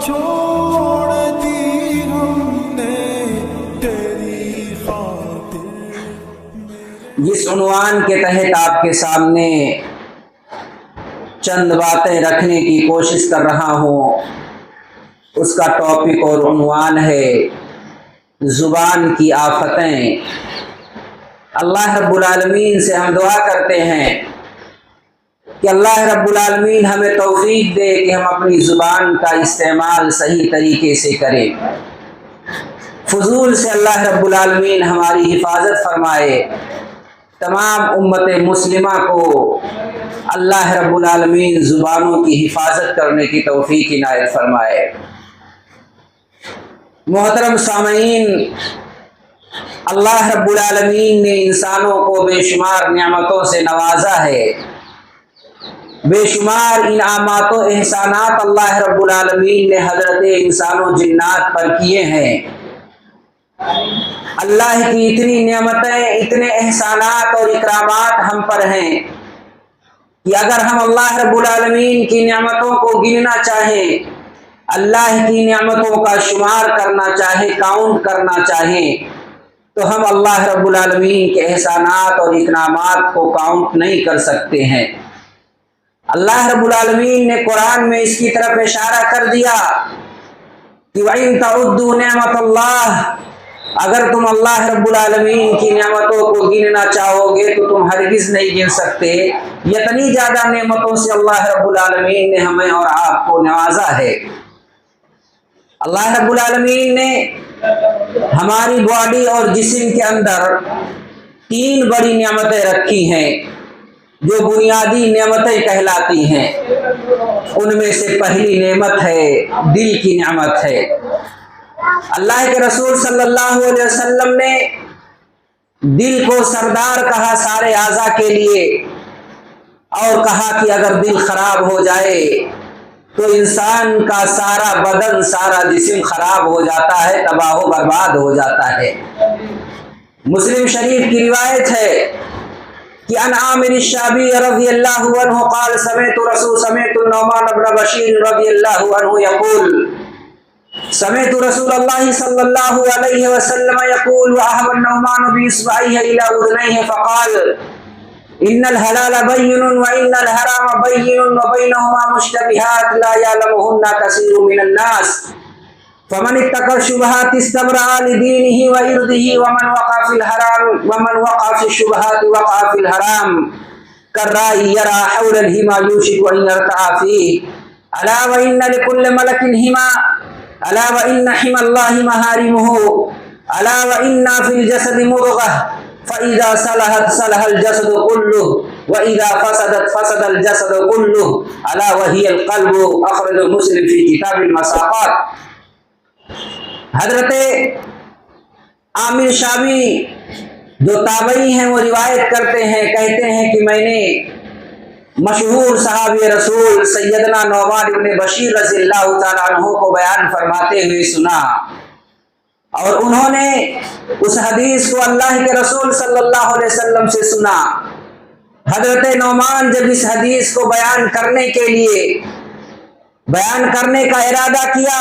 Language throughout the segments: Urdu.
چھوڑ دی ہم نے تیری خاطر۔ جس عنوان کے تحت آپ کے سامنے چند باتیں رکھنے کی کوشش کر رہا ہوں، اس کا ٹاپک اور عنوان ہے زبان کی آفتیں۔ اللہ رب العالمین سے ہم دعا کرتے ہیں کہ اللہ رب العالمین ہمیں توفیق دے کہ ہم اپنی زبان کا استعمال صحیح طریقے سے کریں، فضول سے اللہ رب العالمین ہماری حفاظت فرمائے، تمام امت مسلمہ کو اللہ رب العالمین زبانوں کی حفاظت کرنے کی توفیق عنایت فرمائے۔ محترم سامعین، اللہ رب العالمین نے انسانوں کو بے شمار نعمتوں سے نوازا ہے، بے شمار انعامات و احسانات اللہ رب العالمین نے حضرت انسان و جنات پر کیے ہیں۔ اللہ کی اتنی نعمتیں، اتنے احسانات اور اکرامات ہم پر ہیں کہ اگر ہم اللہ رب العالمین کی نعمتوں کو گننا چاہیں، اللہ کی نعمتوں کا شمار کرنا چاہیں، کاؤنٹ کرنا چاہیں، تو ہم اللہ رب العالمین کے احسانات اور اکرامات کو کاؤنٹ نہیں کر سکتے ہیں۔ اللہ رب العالمین نے قرآن میں اس کی طرف اشارہ کر دیا کہ وَإِن تَعُدُّوا نِعْمَةَ اللَّهِ، اگر تم اللہ رب العالمین کی نعمتوں کو گننا چاہو گے تو تم ہرگز نہیں گن سکتے۔ اتنی زیادہ نعمتوں سے اللہ رب العالمین نے ہمیں اور آپ کو نوازا ہے۔ اللہ رب العالمین نے ہماری باڈی اور جسم کے اندر 3 بڑی نعمتیں رکھی ہیں جو بنیادی نعمتیں کہلاتی ہیں۔ ان میں سے پہلی نعمت ہے دل کی نعمت ہے۔ اللہ کے رسول صلی اللہ علیہ وسلم نے دل کو سردار کہا سارے اعضاء کے لیے، اور کہا کہ اگر دل خراب ہو جائے تو انسان کا سارا بدن، سارا جسم خراب ہو جاتا ہے، تباہ و برباد ہو جاتا ہے۔ مسلم شریف کی روایت ہے کہ عن عامر الشعبی رضی اللہ عنہ قال سمعت النعمان بن بشیر رضی اللہ عنہ یقول سمعت رسول اللہ صلی اللہ علیہ وسلم یقول وأهوى النعمان بإصبعيه إلى أذنيه فقال إن الحلال بين وإن الحرام بين وبينهما مشتبهات لا يعلمهن كثير من الناس فمن اتقى الشبهات استبرأ لدينه وعرضه ومن وقع في الشبهات وقع في الحرام كالراعي يرعى حول الحمى يوشك أن يرتع فيه ألا وإن لكل ملك حمى ألا وإن حمى الله محارمه ألا وإن في الجسد مضغة فإذا صلحت صلح الجسد كله وإذا فسدت فسد الجسد كله ألا وهي القلب أخرجه مسلم في كتاب المساقات۔ حضرت عامر شعبی جو تابعی ہیں وہ روایت کرتے ہیں، کہتے ہیں کہ میں نے مشہور صحابی رسول سیدنا نعمان بن بشیر رضی اللہ تعالیٰ عنہ کو بیان فرماتے ہوئے سنا، اور انہوں نے اس حدیث کو اللہ کے رسول صلی اللہ علیہ وسلم سے سنا۔ حضرت نعمان جب اس حدیث کو بیان کرنے کا ارادہ کیا،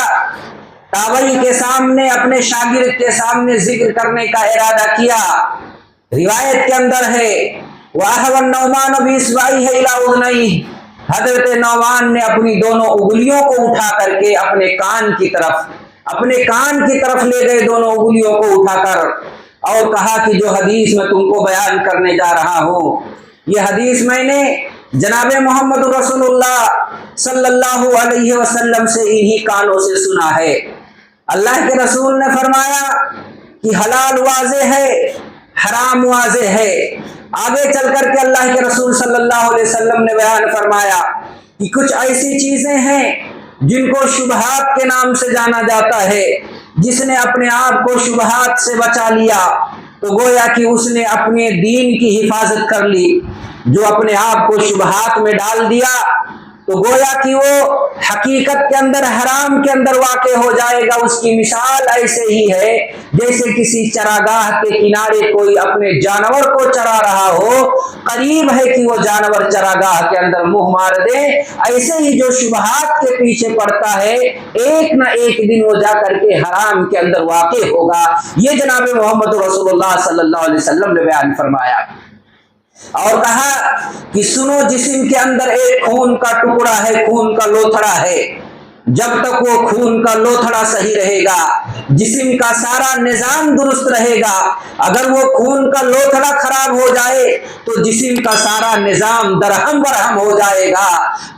تابعی کے سامنے، اپنے شاگرد کے سامنے ذکر کرنے کا ارادہ کیا، روایت کے اندر ہے وَأَهْوَى النُّعْمَانُ بِإِصْبَعِهِ إِلَىٰ أُذُنَيْهِ، حضرت نعمان نے اپنی دونوں انگلیوں کو اٹھا کر کے اپنے کان کی طرف لے گئے، دونوں انگلیوں کو اٹھا کر، اور کہا کہ جو حدیث میں تم کو بیان کرنے جا رہا ہوں، یہ حدیث میں نے جناب محمد رسول اللہ صلی اللہ علیہ وسلم سے انہی کانوں سے سنا ہے۔ اللہ کے رسول نے فرمایا کہ حلال واضح ہے، حرام واضح ہے۔ آگے چل کر کے اللہ کے رسول صلی اللہ علیہ وسلم نے بیان فرمایا کہ کچھ ایسی چیزیں ہیں جن کو شبہات کے نام سے جانا جاتا ہے، جس نے اپنے آپ کو شبہات سے بچا لیا تو گویا کہ اس نے اپنے دین کی حفاظت کر لی۔ جو اپنے آپ کو شبہات میں ڈال دیا تو گویا کہ وہ حقیقت کے اندر حرام کے اندر واقع ہو جائے گا۔ اس کی مثال ایسے ہی ہے جیسے کسی چراگاہ کے کنارے کوئی اپنے جانور کو چرا رہا ہو، قریب ہے کہ وہ جانور چراگاہ کے اندر منہ مار دے۔ ایسے ہی جو شبہات کے پیچھے پڑتا ہے ایک نہ ایک دن وہ جا کر کے حرام کے اندر واقع ہوگا۔ یہ جناب محمد رسول اللہ صلی اللہ علیہ وسلم نے بیان فرمایا اور کہا کہ سنو، جسم کے اندر ایک خون کا ٹکڑا ہے، خون کا لوتھڑا ہے۔ جب تک وہ خون کا لوتھڑا صحیح رہے گا، جسم کا سارا نظام درست رہے گا۔ اگر وہ خون کا لوتھڑا خراب ہو جائے تو جسم کا سارا نظام درہم برہم ہو جائے گا۔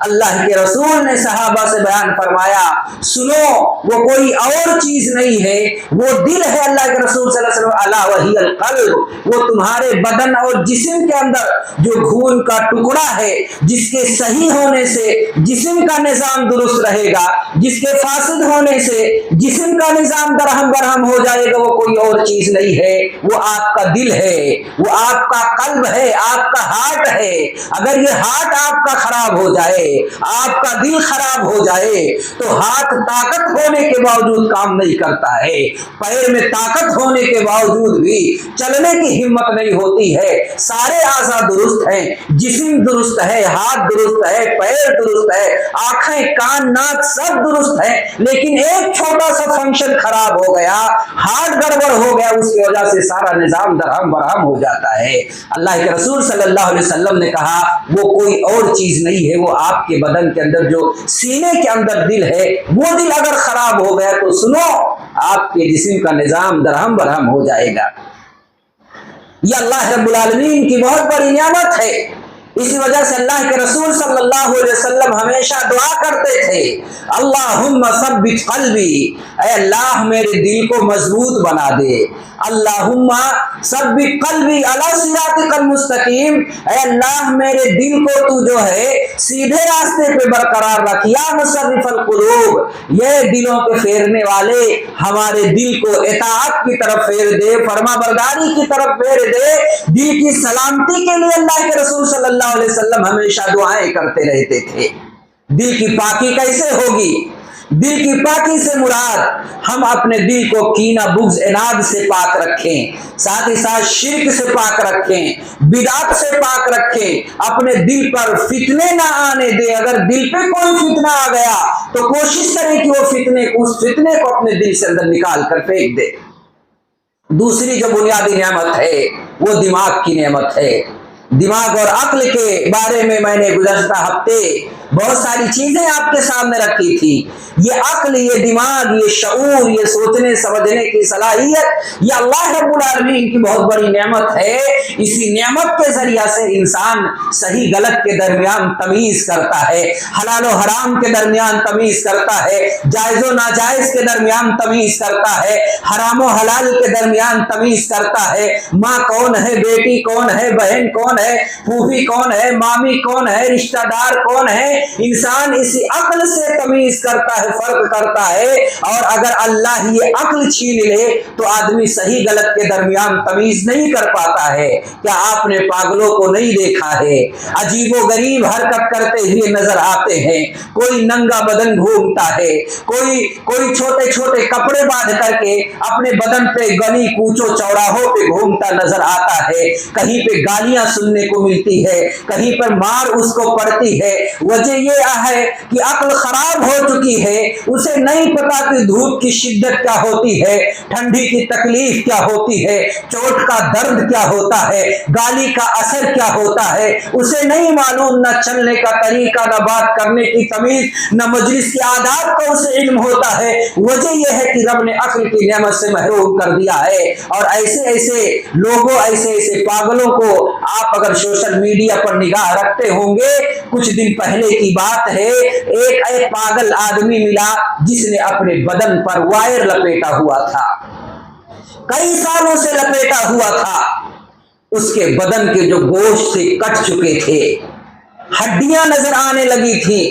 اللہ کے رسول نے صحابہ سے بیان فرمایا، سنو، وہ کوئی اور چیز نہیں ہے، وہ دل ہے۔ اللہ کے رسول صلی اللہ علیہ وسلم الا وہی القلب، وہ تمہارے بدن اور جسم کے اندر جو خون کا ٹکڑا ہے، جس کے صحیح ہونے سے جسم کا نظام درست رہے گا، جس کے فاسد ہونے سے جسم کا نظام درہم برہم ہو جائے گا، وہ کوئی اور چیز نہیں ہے، وہ آپ کا دل ہے، وہ آپ کا قلب ہے، آپ کا ہارٹ ہے۔ اگر یہ ہارٹ آپ کا خراب ہو جائے، آپ کا دل خراب ہو جائے تو ہاتھ طاقت ہونے کے باوجود کام نہیں کرتا ہے، پیر میں طاقت ہونے کے باوجود بھی چلنے کی ہمت نہیں ہوتی ہے۔ سارے اعضاء درست ہیں، جسم درست ہے، ہاتھ درست ہے، پیر درست ہے، آنکھیں کان ناک سب درست ہے، لیکن ایک چھوٹا سا فنکشن خراب ہو گیا، ہارٹ گڑبڑ ہو گیا، اس کی وجہ سے سارا نظام درہم برہم ہو جاتا ہے۔ اللہ کے رسول صلی اللہ علیہ وسلم نے کہا وہ کوئی اور چیز نہیں ہے، وہ آپ کے بدن کے اندر جو سینے کے اندر دل ہے، وہ دل اگر خراب ہو گیا تو سنو، آپ کے جسم کا نظام درہم برہم ہو جائے گا۔ یہ اللہ رب العالمین کی بہت بڑی نعمت ہے۔ اسی وجہ سے اللہ کے رسول صلی اللہ علیہ وسلم ہمیشہ دعا کرتے تھے، اللہم ثبت قلبی، اے اللہ میرے دل کو مضبوط بنا دے۔ اللہم ثبت قلبی علی صراطک المستقیم، اے اللہ میرے دل کو تو جو ہے سیدھے راستے پہ برقرار رکھ۔ یا مصرف القلوب، یہ دلوں کے پھیرنے والے، ہمارے دل کو اطاعت کی طرف پھیر دے، فرما برداری کی طرف پھیر دے۔ دل کی سلامتی کے لیے اللہ کے رسول صلی اللہ علیہ وسلم ہمیشہ دعائیں کرتے رہتے تھے۔ دل کی پاکی کیسے ہوگی؟ دل کی پاکی سے مراد ہم اپنے دل کو کینہ بغض عناد سے پاک رکھیں، ساتھ ہی ساتھ شرک سے پاک رکھیں، بدعت سے پاک رکھیں، اپنے دل پر فتنے نہ آنے دیں۔ اگر دل پہ کوئی فتنہ آ گیا تو کوشش کریں کہ وہ اس فتنے کو اپنے دل سے اندر نکال کر پھینک دے۔ دوسری جو بنیادی نعمت ہے وہ دماغ کی نعمت ہے۔ دماغ اور عقل کے بارے میں نے گزشتہ ہفتے بہت ساری چیزیں آپ کے سامنے رکھی تھی۔ یہ عقل، یہ دماغ، یہ شعور، یہ سوچنے سمجھنے کی صلاحیت، یہ اللہ رب العالمین کی بہت بڑی نعمت ہے۔ اسی نعمت کے ذریعہ سے انسان صحیح غلط کے درمیان تمیز کرتا ہے، حلال و حرام کے درمیان تمیز کرتا ہے، جائز و ناجائز کے درمیان تمیز کرتا ہے، حرام و حلال کے درمیان تمیز کرتا ہے، ماں کون ہے، بیٹی کون ہے، بہن کون ہے، پھوپھی کون ہے، مامی کون ہے، رشتہ دار کون ہے۔ انسان اسی عقل سے تمیز کرتا ہے، فرق کرتا ہے۔ اور اگر اللہ یہ عقل چھین لے تو آدمی صحیح غلط کے درمیان تمیز نہیں کر پاتا ہے۔ کیا آپ نے پاگلوں کو نہیں دیکھا ہے؟ عجیب و غریب حرکت کرتے ہوئے نظر آتے ہیں، کوئی ننگا بدن گھومتا ہے، کوئی چھوٹے چھوٹے کپڑے باندھ کر کے اپنے بدن پہ گلی کوچوں چوراہوں پہ گھومتا نظر آتا ہے، کہیں پہ گالیاں سننے کو ملتی ہے، کہیں پر مار اس کو پڑتی ہے۔ وجہ یہ ہے کہ عقل خراب ہو چکی ہے، اسے نہیں پتا کہ دھوپ کی شدت کیا ہوتی ہے، ٹھنڈی کی تکلیف کیا ہوتی ہے، چوٹ کا درد کیا ہوتا ہے، گالی کا اثر کیا ہوتا ہے، اسے نہیں معلوم، نہ چلنے کا طریقہ، نہ بات کرنے کی تمیز، نہ مجلس کے آداب کا اسے علم ہوتا ہے۔ وجہ یہ ہے کہ رب نے عقل کی نعمت سے محروم کر دیا ہے۔ اور ایسے ایسے لوگوں، ایسے ایسے پاگلوں کو آپ اگر سوشل میڈیا پر نگاہ رکھتے ہوں گے، کچھ دن پہلے کی بات ہے، ایک پاگل آدمی ملا جس نے اپنے بدن پر وائر لپیٹا ہوا تھا، کئی سالوں سے لپیٹا ہوا تھا، اس کے بدن کے جو گوشت سے کٹ چکے تھے، ہڈیاں نظر آنے لگی تھی،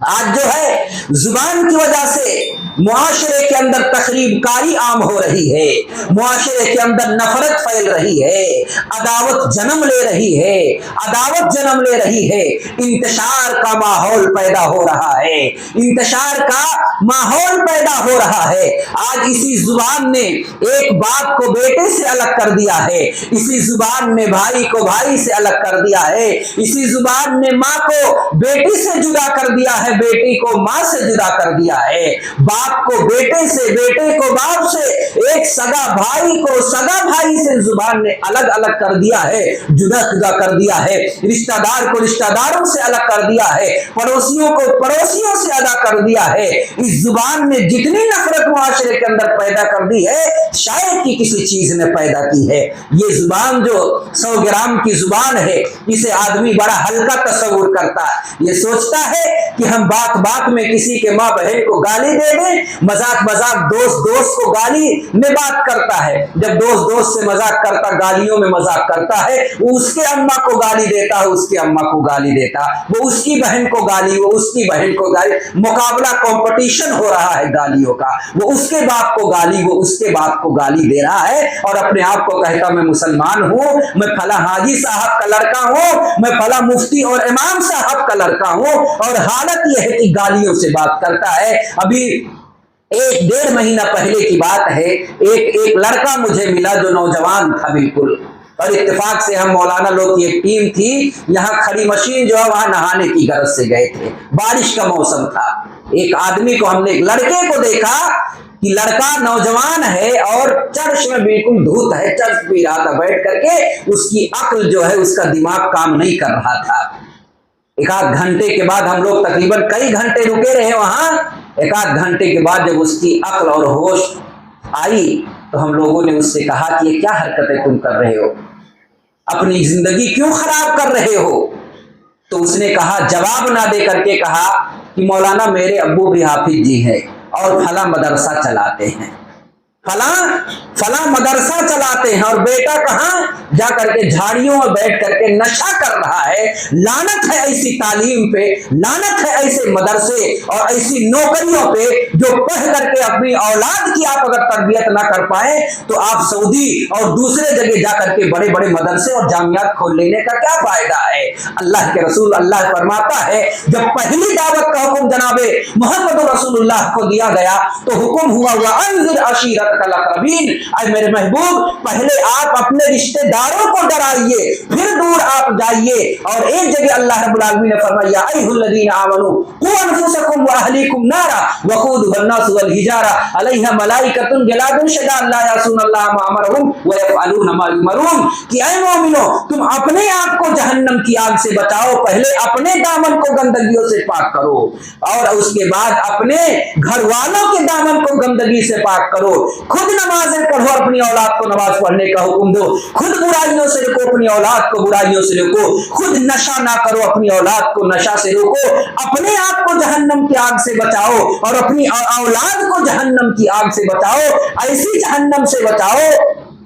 آج جو ہے زبان کی وجہ سے معاشرے کے اندر تخریب کاری عام ہو رہی ہے، معاشرے کے اندر نفرت پھیل رہی ہے، عداوت جنم لے رہی ہے، انتشار کا ماحول پیدا ہو رہا ہے، انتشار کا ماحول پیدا ہو رہا ہے۔ آج اسی زبان نے ایک باپ کو بیٹے سے الگ کر دیا ہے، اسی زبان نے بھائی کو بھائی سے الگ کر دیا ہے، اسی زبان نے ماں کو بیٹی سے جدا کر دیا ہے، بیٹی کو ماں سے جدا کر دیا ہے، باپ کو بیٹے سے، بیٹے کو باپ سے، ایک سگا بھائی کو سگا بھائی سے زبان نے الگ الگ کر دیا ہے، جدا جدا کر دیا ہے، رشتہ دار کو رشتہ داروں سے الگ کر دیا ہے، پڑوسیوں کو پڑوسیوں سے الگ کر دیا ہے۔ اس زبان نے جتنی نفرت معاشرے کے اندر پیدا کر دی ہے، شاید کہ کسی چیز نے پیدا کی ہے۔ یہ زبان جو 100 گرام کی زبان ہے، اسے آدمی بڑا ہلکا تصور کرتا ہے، یہ سوچتا ہے کہ ہم بات بات میں کسی کے ماں بہن کو گالی دے دیں، مذاق دوست کو گالی میں بات کرتا ہے، جب دوست سے مذاق کرتا، گالیوں میں مذاق کرتا ہے، وہ اس کے اماں کو گالی دیتا ہے، اس کی اماں کو گالی دیتا، وہ اس کی بہن کو گالی، وہ اس کی بہن کو گالی، مقابلہ کمپٹیشن ہو رہا ہے گالیوں کا، وہ اس کے باپ کو گالی، وہ اس کے باپ کو گالی دے رہا ہے، اور اپنے آپ کو کہتا میں مسلمان ہوں، میں فلاں حاجی صاحب کا لڑکا ہوں، میں فلاں مفتی اور امام صاحب کا لڑکا ہوں، اور حالت یہ ہے کہ گالیوں سے بات کرتا ہے۔ ابھی 1-1.5 مہینہ پہلے کی بات ہے، ایک لڑکا مجھے ملا جو نوجوان تھا بالکل، اور اتفاق سے ہم مولانا لوگ کی ایک ٹیم تھی، یہاں کھڑی مشین جو ہے وہاں نہانے کی غرض سے گئے تھے، بارش کا موسم تھا، ایک آدمی کو ہم نے، ایک لڑکے کو دیکھا کہ لڑکا نوجوان ہے اور چرش میں بالکل دھوت ہے، چرش پی رہا تھا بیٹھ کر کے، اس کی عقل جو ہے، اس کا دماغ کام نہیں کر رہا تھا۔ 1-8 گھنٹے کے بعد ہم لوگ تقریباً کئی گھنٹے رکے رہے وہاں، 1-8 گھنٹے کے بعد جب اس کی عقل اور ہوش آئی تو ہم لوگوں نے اس سے کہا کہ یہ کیا حرکتیں تم کر رہے ہو، اپنی زندگی کیوں خراب کر رہے ہو؟ تو اس نے کہا، جواب نہ دے کر کے کہا کہ مولانا میرے ابو بھی حافظ جی ہیں اور فلاں مدرسہ چلاتے ہیں، فلاں مدرسہ چلاتے ہیں، اور بیٹا کہاں جا کر کے جھاڑیوں میں بیٹھ کر کے نشہ کر رہا ہے۔ لعنت ہے ایسی تعلیم پہ، لعنت ہے ایسے مدرسے اور ایسی نوکریوں پہ جو پڑھ کر کے اپنی اولاد کی آپ اگر تربیت نہ کر پائیں تو آپ سعودی اور دوسرے جگہ جا کر کے بڑے بڑے مدرسے اور جامعات کھول لینے کا کیا فائدہ ہے؟ اللہ کے رسول اللہ فرماتا ہے، جب پہلی دعوت کا حکم جناب محمد رسول اللہ کو دیا گیا تو حکم ہوا وَأَنذِرْ عَشِيرَتَكَ الْأَقْرَبِينَ، اے میرے محبوب پہلے آپ اپنے رشتہ داروں کو ڈرائیے، پھر دور آپ جائیے۔ اور ایک جگہ اللہ رب العالمین نے فرمایا، اَيُّهَا الَّذِينَ آمَنُوا قُوا أَنفُسَكُمْ وَأَهْلِيكُمْ نَارًا وَقُودُهَا النَّاسُ وَالْحِجَارَةُ عَلَيْهَا مَلَائِكَةٌ غِلَاظٌ شِدَادٌ لَا يَعْصُونَ اللَّهَ مَا أَمَرَهُمْ وَيَفْعَلُونَ مَا يُؤْمَرُونَ، کہ اے مومنو تم اپنے آپ کو جہنم کی آگ سے بچاؤ، پہلے اپنے دامن کو گندگیوں سے پاک کرو، اور اس کے بعد اپنے گھر والوں کے دامن کو گندگی سے پاک کرو، خود نمازیں پڑھو، اپنی اولاد کو نماز پڑھنے کا حکم دو، خود برائیوں سے روکو، اپنی اولاد کو برائیوں سے روکو، خود نشہ نہ کرو، اپنی اولاد کو نشہ سے روکو، اپنے آپ کو جہنم کی آگ سے بچاؤ اور اپنی اولاد کو جہنم کی آگ سے بچاؤ، ایسی جہنم سے بچاؤ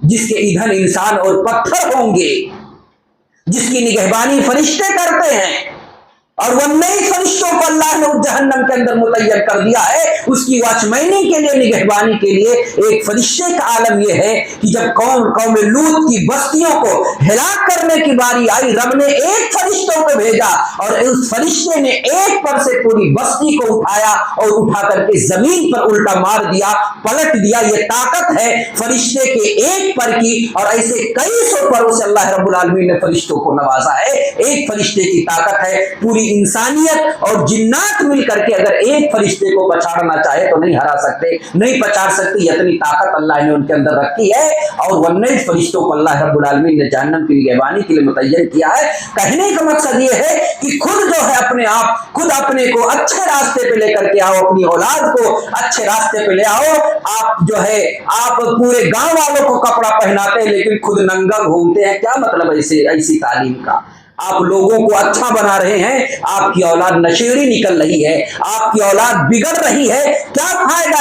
جس کے ایندھن انسان اور پتھر ہوں گے، جس کی نگہبانی فرشتے کرتے ہیں، اور وہ نئی فرشتوں کو اللہ نے جہنم کے اندر متعین کر دیا ہے، اس کی واچمینی کے لیے، نگہبانی کے لیے ایک فرشتے کا عالم یہ ہے کہ جب قوم لوط کی بستیوں کو ہلاک کرنے کی باری آئی، رب نے ایک فرشتوں کو بھیجا اور اس فرشتے نے ایک پر سے پوری بستی کو اٹھایا اور اٹھا کر کے زمین پر الٹا مار دیا، پلٹ دیا۔ یہ طاقت ہے فرشتے کے ایک پر کی، اور ایسے کئی سو پروں سے اللہ رب العالمین نے فرشتوں کو نوازا ہے۔ ایک فرشتے کی طاقت ہے، پوری انسانیت اور جنات مل کر کے اگر ایک فرشتے کو پچاڑنا چاہے تو نہیں ہرا سکتے، نہیں پچاڑ سکتے، اتنی طاقت اللہ نے ان کے اندر رکھی ہے۔ اور وہ نئے فرشتوں کو اللہ رب العالمین نے جہنم کی نگہبانی کے لیے متعین کیا ہے۔ کہنے کا مقصد یہ ہے کہ خود جو ہے اپنے آپ، خود اپنے کو اچھے راستے پہ لے کر کے آؤ، اپنی اولاد کو اچھے راستے پہ لے آؤ۔ آپ جو ہے آپ پورے گاؤں والوں کو کپڑا پہناتے ہیں لیکن خود ننگا گھومتے ہیں، کیا مطلب ایسی تعلیم کا؟ آپ لوگوں کو اچھا بنا رہے ہیں، آپ کی اولاد نشیڑی نکل رہی ہے، آپ کی اولاد بگڑ رہی ہے، کیا فائدہ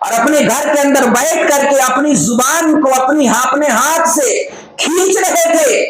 اور اپنے گھر کے اندر بیٹھ کر کے اپنی زبان کو اپنے ہاتھ سے کھینچ رہے تھے،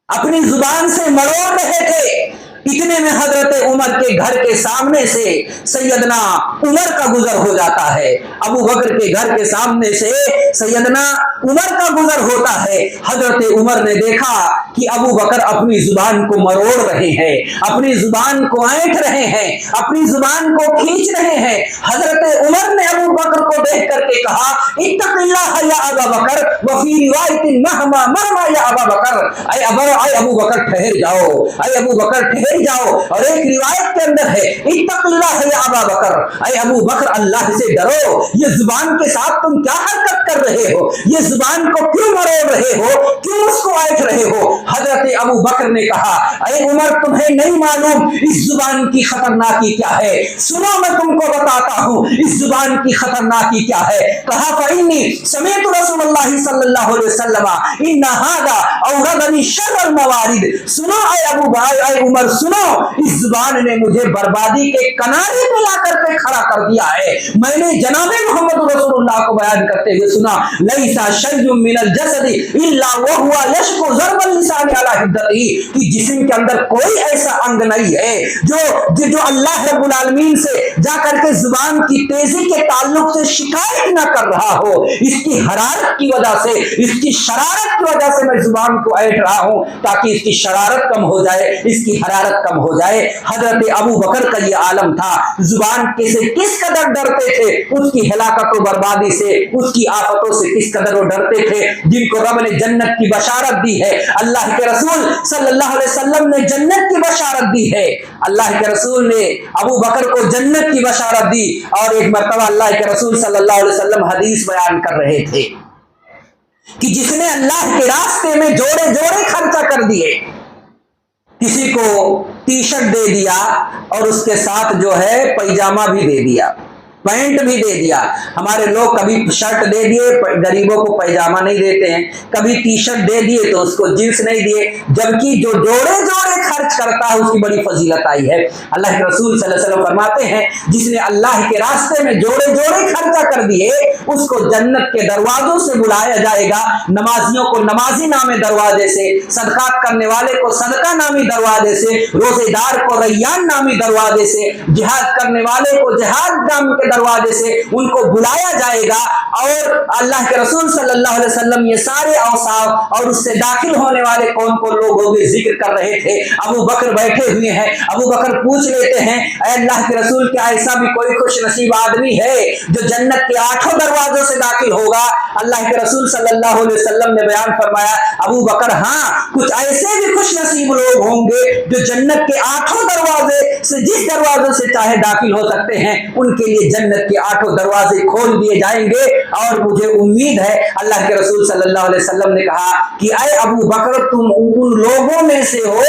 اپنی زبان سے مروڑ رہے تھے۔ اتنے میں حضرت عمر کے گھر کے سامنے سے سیدنا عمر کا گزر ہو جاتا ہے، ابو بکر کے گھر کے سامنے سے سیدنا عمر کا گزر ہوتا ہے۔ حضرت عمر نے دیکھا کہ ابو بکر اپنی زبان کو مروڑ رہے ہیں، اپنی زبان کو اینٹھ رہے ہیں، اپنی زبان کو کھینچ رہے ہیں۔ حضرت عمر نے ابو بکر کو دیکھ کر کے کہا اتق اللہ یا ابا بکر وفی روایت مہما مہما یا ابا بکر، اے ابو بکر ٹھہر جاؤ، اے ابو بکر ٹھہر جاؤ۔ اور ایک روایت کے اندر ہے اتق اللہ یا ابا بکر، اے ابو بکر اللہ سے ڈرو، یہ زبان کے ساتھ تم کیا حرکت کر رہے ہو، یہ زبان کو کیوں مروڑ رہے ہو، کیوں اس کو اینٹھ رہے ہو؟ حضرت ابو بکر نے کہا اے عمر تمہیں نہیں معلوم اس زبان کی خطرناکی کیا ہے، سنو میں تم کو بتاتا ہوں اس زبان کی خطرناکی کیا ہے۔ کہا فإنی سمعت رسول اللہ صلی اللہ علیہ وسلم ان ھذا اوردنی شر الموارد، سنو اے ابو بھائی اے عمر سنو، اس زبان نے مجھے بربادی کے کنارے پہ لا کر کے کھڑا کر دیا ہے۔ میں نے جناب محمد رسول اللہ کو بیان کرتے ہوئے سنا لیس شیء من الجسد الا وهو یشکو ضرب اللسان علی حدته، کہ جسم کے اندر کوئی ایسا انگ نہیں ہے جو اللہ رب العالمین سے جا کر کے زبان کی تیزی کے تعلق سے شکایت نہ کر رہا ہو، اس کی حرارت کی وجہ سے، اس کی شرارت کی وجہ سے میں زبان کو اینٹھ رہا ہوں تاکہ اس کی شرارت کم ہو جائے، اس کی حرارت کم ہو جائے۔ حضرت ابو بکر کا یہ عالم تھا، زبان سے کس قدر ڈرتے تھے، اس کی ہلاکت و بربادی سے، اس کی آفتوں سے کس قدر وہ ڈرتے تھے، جن کو رب نے جنت کی بشارت دی ہے۔ اللہ کے رسول صلی اللہ علیہ وسلم نے جنت کی بشارت دی ہے، اللہ کے رسول نے ابو بکر کو جنت کی بشارت دی۔ اور ایک مرتبہ اللہ کے رسول صلی اللہ علیہ وسلم حدیث بیان کر رہے تھے کہ جس نے اللہ کے راستے میں جوڑے جوڑے خرچہ کر دیے، کسی کو ٹی شرٹ دے دیا اور اس کے ساتھ جو ہے پیجامہ بھی دے دیا، پینٹ بھی دے دیا۔ ہمارے لوگ کبھی شرٹ دے دیے غریبوں کو پیجامہ نہیں دیتے ہیں، کبھی ٹی شرٹ دے دیے تو اس کو جنس نہیں دیے، جبکہ جو جوڑے جوڑے خرچ کرتا ہے اس کی بڑی فضیلت آئی ہے۔ اللہ کے رسول صلی اللہ علیہ وسلم فرماتے ہیں جس نے اللہ کے راستے میں جوڑے جوڑے خرچہ کر دیے اس کو جنت کے دروازوں سے بلایا جائے گا، نمازیوں کو نمازی نامی دروازے سے، صدقات کرنے والے کو صدقہ نامی دروازے سے، روزے دار کو ریان نامی دروازے سے، جہاد کرنے والے کو جہاد نام کے دروازے سے ان کو بلایا جائے گا۔ اور اللہ کے رسول صلی اللہ علیہ وسلم یہ سارے اوصاف اور اس سے داخل ہونے والے کون کون لوگ ہوگے ذکر کر رہے تھے۔ ابو بکر بیٹھے ہوئے ہیں، ابو بکر پوچھ لیتے ہیں اے اللہ کے رسول کیا ایسا بھی کوئی خوش نصیب آدمی ہے جو جنت کے 8 دروازوں سے داخل ہوگا؟ اللہ کے رسول صلی اللہ علیہ وسلم نے بیان فرمایا ابو بکر ہاں کچھ ایسے بھی خوش نصیب لوگ ہوں گے جو جنت کے 8 دروازے سے جس دروازوں سے چاہے داخل ہو سکتے ہیں، ان کے لیے جنت کے 8 دروازے کھول دیے جائیں گے۔ اور مجھے امید ہے اللہ کے رسول صلی اللہ علیہ وسلم نے کہا کہ اے ابو بکر تم ان لوگوں میں سے ہو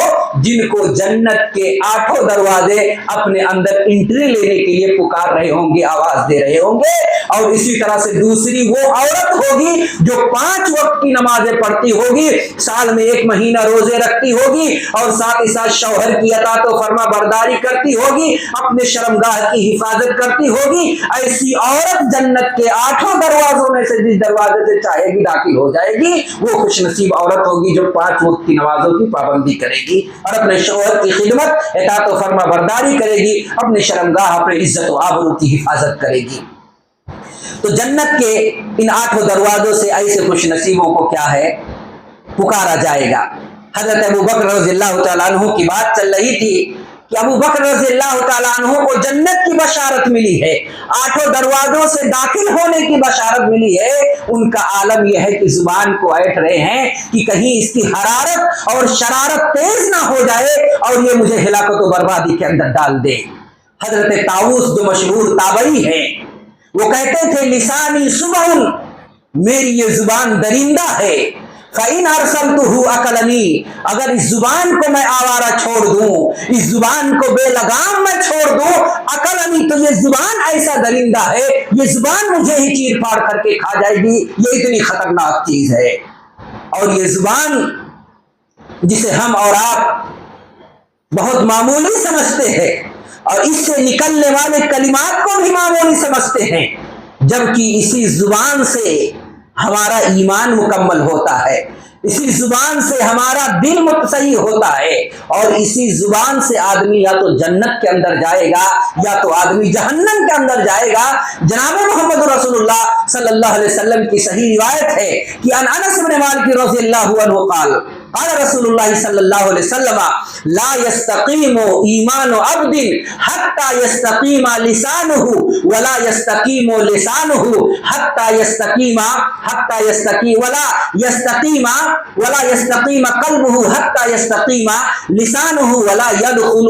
جن کو جنت کے 8 دروازے اپنے اندر انٹری لینے کے لیے پکار رہے ہوں گے، آواز دے رہے ہوں گے۔ اور اسی طرح سے دوسری وہ عورت ہوگی جو 5 وقت کی نمازیں پڑھتی ہوگی، سال میں 1 مہینہ روزے رکھتی ہوگی اور ساتھ ہی ساتھ شوہر کی اطاعت و فرما برداری کرتی ہوگی، اپنے شرمگاہ کی حفاظت کرتی ہوگی۔ ایسی عورت جنت کے 8 دروازوں میں سے جس دروازے سے چاہے گی داخل ہو جائے گی، وہ خوش نصیب عورت ہوگی جو 5 وقت کی نمازوں کی پابندی کرے گی اور اپنے شوہر کی خدمت اطاعت و فرما برداری کرے گی، اپنے شرمگاہ اپنے عزت و آبرو کی حفاظت کرے گی۔ تو جنت کے ان 8 دروازوں سے ایسے خوش نصیبوں کو کیا ہے پکارا جائے گا۔ حضرت ابو بکر رضی اللہ تعالیٰ عنہ کی بات چل رہی تھی کہ ابو بکر رضی اللہ تعالیٰ عنہ کو جنت کی بشارت ملی ہے، 8 دروازوں سے داخل ہونے کی بشارت ملی ہے۔ ان کا عالم یہ ہے کہ زبان کو اینٹھ رہے ہیں کہ کہیں اس کی حرارت اور شرارت تیز نہ ہو جائے اور یہ مجھے ہلاکت و بربادی کے اندر ڈال دے۔ حضرت طاؤس جو مشہور تابعی ہیں وہ کہتے تھے لسانی صبح، میری یہ زبان درندہ ہے، فَإِنْ أَرْسَلْتُهُ أَكَلَنِي، اگر اس زبان کو میں آوارہ چھوڑ دوں، اس زبان کو بے لگام میں چھوڑ دوں، أَكَلَنِي، تو یہ زبان ایسا درندہ ہے، یہ زبان مجھے ہی چیر پھاڑ کر کے کھا جائے گی، یہ اتنی خطرناک چیز ہے۔ اور یہ زبان جسے ہم اور آپ بہت معمولی سمجھتے ہیں اور اس سے نکلنے والے کلمات کو بھی معمولی سمجھتے ہیں، جبکہ اسی زبان سے ہمارا ایمان مکمل ہوتا ہے، اسی زبان سے ہمارا دل متصحیح ہوتا ہے، اور اسی زبان سے آدمی یا تو جنت کے اندر جائے گا یا تو آدمی جہنم کے اندر جائے گا۔ جناب محمد رسول اللہ صلی اللہ علیہ وسلم کی صحیح روایت ہے کہ عن انس بن مالک رضی اللہ عنہ قال قال رسول اللہ صلی اللہ علیہ وسلم لا يستقيم ایمان عبد حتى يستقيم لسانه ولا يستقيم لسانه حتى يستقيم ولا يستقيم قلبه حتى يستقيم لسانه ولا يدخل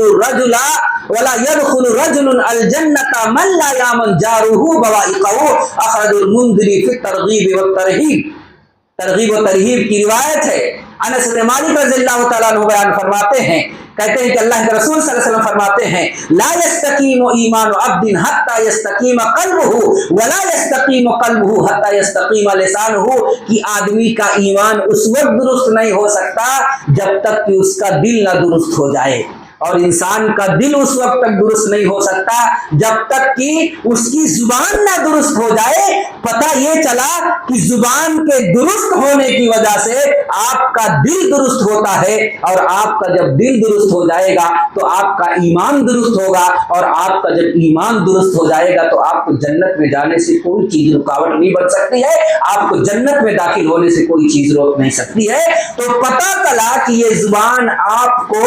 رجل الجنة من لا يأمن جاره بوائقه اخرج المنذری في الترغیب والترہیب۔ ترغیب و ترہیب کی روایت ہے۔ انس بن مالک رضی اللہ تعالیٰ عنہ بیان فرماتے ہیں، کہتے ہیں کہ اللہ کے رسول صلی اللہ علیہ وسلم فرماتے ہیں لا يستقيم ایمان عبد حتى يستقيم قلبه ولا يستقيم قلبه حتى يستقيم لسانه، کہ آدمی کا ایمان اس وقت درست نہیں ہو سکتا جب تک کہ اس کا دل نہ درست ہو جائے، اور انسان کا دل اس وقت تک درست نہیں ہو سکتا جب تک کہ اس کی زبان نہ درست ہو جائے۔ پتہ یہ چلا کہ زبان کے درست ہونے کی وجہ سے آپ کا دل درست ہوتا ہے، اور آپ کا جب دل درست ہو جائے گا تو آپ کا ایمان درست ہوگا، اور آپ کا جب ایمان درست ہو جائے گا تو آپ کو جنت میں جانے سے کوئی چیز رکاوٹ نہیں بن سکتی ہے، آپ کو جنت میں داخل ہونے سے کوئی چیز روک نہیں سکتی ہے۔ تو پتہ چلا کہ یہ زبان آپ کو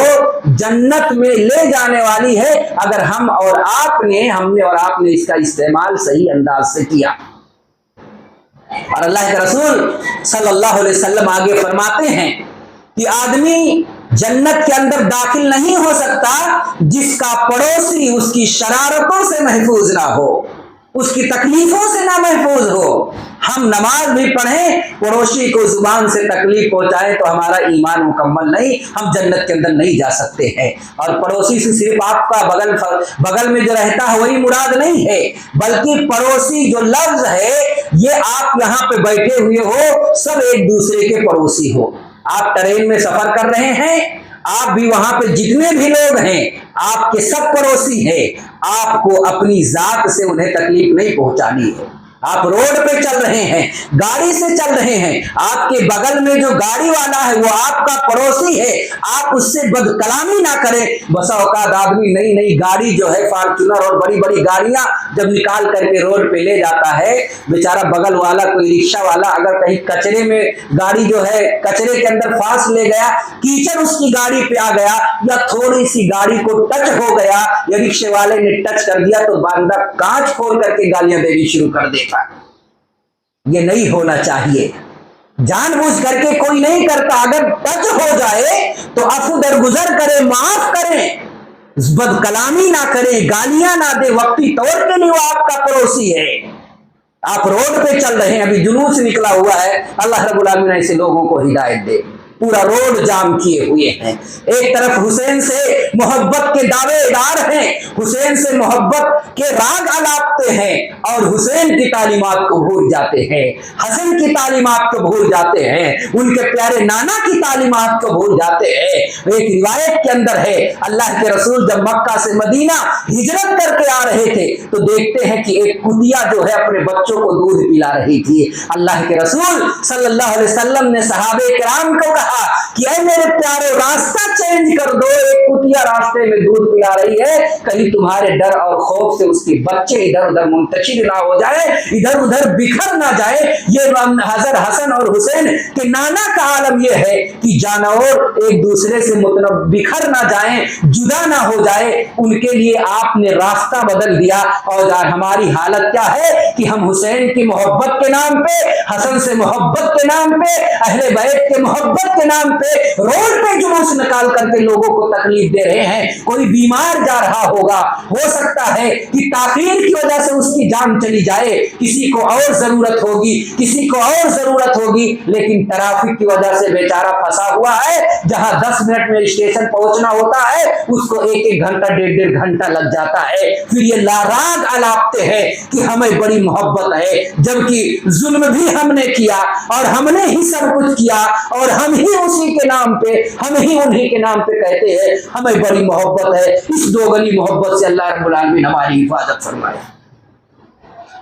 جنت میں لے جانے والی ہے اگر ہم نے اور آپ نے اس کا استعمال صحیح انداز سے کیا۔ اور اللہ کے رسول صلی اللہ علیہ وسلم آگے فرماتے ہیں کہ آدمی جنت کے اندر داخل نہیں ہو سکتا جس کا پڑوسی اس کی شرارتوں سے محفوظ نہ ہو، اس کی تکلیفوں سے نہ محفوظ ہو۔ ہم نماز بھی پڑھیں، پڑوسی کو زبان سے تکلیف پہنچائیں تو ہمارا ایمان مکمل نہیں، ہم جنت کے اندر نہیں جا سکتے ہیں۔ اور پڑوسی سے صرف آپ کا بغل میں جو رہتا ہے وہی مراد نہیں ہے، بلکہ پڑوسی جو لفظ ہے یہ آپ یہاں پہ بیٹھے ہوئے ہو، سب ایک دوسرے کے پڑوسی ہو۔ آپ ٹرین میں سفر کر رہے ہیں، آپ بھی وہاں پہ جتنے بھی لوگ ہیں آپ کے سب پڑوسی ہیں، آپ کو اپنی ذات سے انہیں تکلیف نہیں پہنچانی ہے۔ آپ روڈ پہ چل رہے ہیں، گاڑی سے چل رہے ہیں، آپ کے بغل میں جو گاڑی والا ہے وہ آپ کا پڑوسی ہے، آپ اس سے بد کلامی نہ کریں۔ بسا اوقات آدمی نئی گاڑی جو ہے فارچونر اور بڑی بڑی گاڑیاں جب نکال کر کے روڈ پہ لے جاتا ہے، بیچارہ بغل والا کوئی رکشہ والا اگر کہیں کچرے میں گاڑی جو ہے کچرے کے اندر پھانس لے گیا، کیچڑ اس کی گاڑی پہ آ گیا، یا تھوڑی سی گاڑی کو ٹچ ہو گیا یا رکشے والے نے ٹچ کر دیا تو بندہ کانچ کھول کر کے گالیاں دینی شروع کر دیتا۔ یہ نہیں ہونا چاہیے، جان بوجھ کر کے کوئی نہیں کرتا، اگر ٹچ ہو جائے تو عفو درگزر کرے، معاف کریں، بد کلامی نہ کریں، گالیاں نہ دے، وقتی طور کے لیے وہ آپ کا پڑوسی ہے۔ آپ روڈ پہ چل رہے ہیں، ابھی جلوس نکلا ہوا ہے، اللہ رب العالمین ایسے لوگوں کو ہدایت دے۔ پورا روڈ جام کیے ہوئے ہیں، ایک طرف حسین سے محبت کے دعوے دار ہیں، حسین سے محبت کے راگ الاپتے ہیں اور حسین کی تعلیمات کو بھول جاتے ہیں، حسن کی تعلیمات کو بھول جاتے ہیں، ان کے پیارے نانا کی تعلیمات کو بھول جاتے ہیں۔ ایک روایت کے اندر ہے اللہ کے رسول جب مکہ سے مدینہ ہجرت کر کے آ رہے تھے تو دیکھتے ہیں کہ ایک کتیا جو ہے اپنے بچوں کو دودھ پلا رہی تھی۔ اللہ کے رسول صلی اللہ علیہ وسلم نے صحابہ کرام کو کہا کہ اے میرے پیارے راستہ چینج کر دو، ایک کتیا راستے میں دودھ پلا رہی ہے، کہیں تمہارے ڈر اور خوف سے اس کے بچے ادھر ادھر منتشر نہ ہو جائے، ادھر ادھر بکھر نہ جائے۔ یہ حضرت حسن اور حسین کے نانا کا عالم یہ ہے کہ جانور ایک دوسرے سے بکھر نہ جائیں، جدا نہ ہو جائے، ان کے لیے آپ نے راستہ بدل دیا۔ اور ہماری حالت کیا ہے کہ ہم حسین کی محبت کے نام پہ، حسن سے محبت کے نام پہ، اہل بیت کے محبت کے نام پہ روڈ پہ جلوس نکال کر کے لوگوں کو تکلیف دے رہے ہیں۔ کوئی بیمار جا رہا ہوگا، ہو سکتا ہے کہ تاخیر کی وجہ سے اس کی جان چلی جائے، کسی کو اور ضرورت ہوگی، کسی کو اور ضرورت ہوگی، لیکن ٹریفک کی وجہ سے بیچارہ پھنسا ہوا ہے، جہاں 10 منٹ میں اسٹیشن پہنچنا ہوتا ہے اس کو 1 گھنٹہ 1.5 گھنٹہ لگ جاتا ہے۔ پھر یہ لاراگ الاپتے ہیں کہ ہمیں بڑی محبت ہے، جبکہ ظلم بھی ہم نے کیا اور ہم نے ہی سب کچھ کیا اور ہم ہی اسی کے نام پہ، ہم ہی انہی کے نام پہ کہتے ہیں ہمیں بڑی محبت ہے۔ اس دوگلی محبت سے اللہ رب العالمین ہماری حفاظت فرمائے۔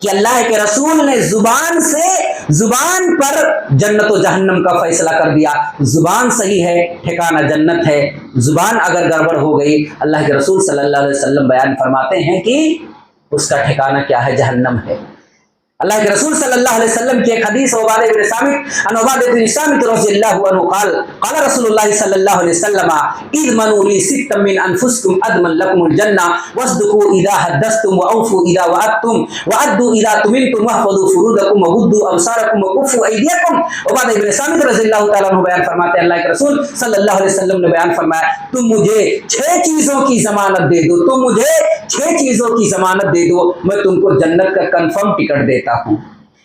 کہ اللہ کے رسول نے زبان پر جنت و جہنم کا فیصلہ کر دیا. زبان صحیح ہے ٹھکانہ جنت ہے، زبان اگر گڑبڑ ہو گئی اللہ کے رسول صلی اللہ علیہ وسلم بیان فرماتے ہیں کہ اس کا ٹھکانہ کیا ہے؟ جہنم ہے. اللہ کے رسول صلی اللہ علیہ وسلم کی ایک حدیث عبادہ بن صامت رضی اللہ عنہ قال رسول اللہ صلی اللہ علیہ وسلم اضمنوا لی ستا من انفسکم اضمن لکم الجنہ واصدقوا اذا حدثتم واوفوا اذا وعدتم وعدوا اذا تمنتم واحفظوا فروجکم وغضوا ابصارکم وکفوا ایدیکم. عبادہ بن صامت رضی اللہ تعالیٰ عنہ بیان فرماتے ہیں اللہ کے رسول صلی اللہ علیہ وسلم نے بیان فرمایا تم مجھے 6 چیزوں کی ضمانت دے دو، تم مجھے 6 چیزوں کی ضمانت دے دو، میں تم کو جنت کا کنفرم ٹکٹ دیتا ہوں،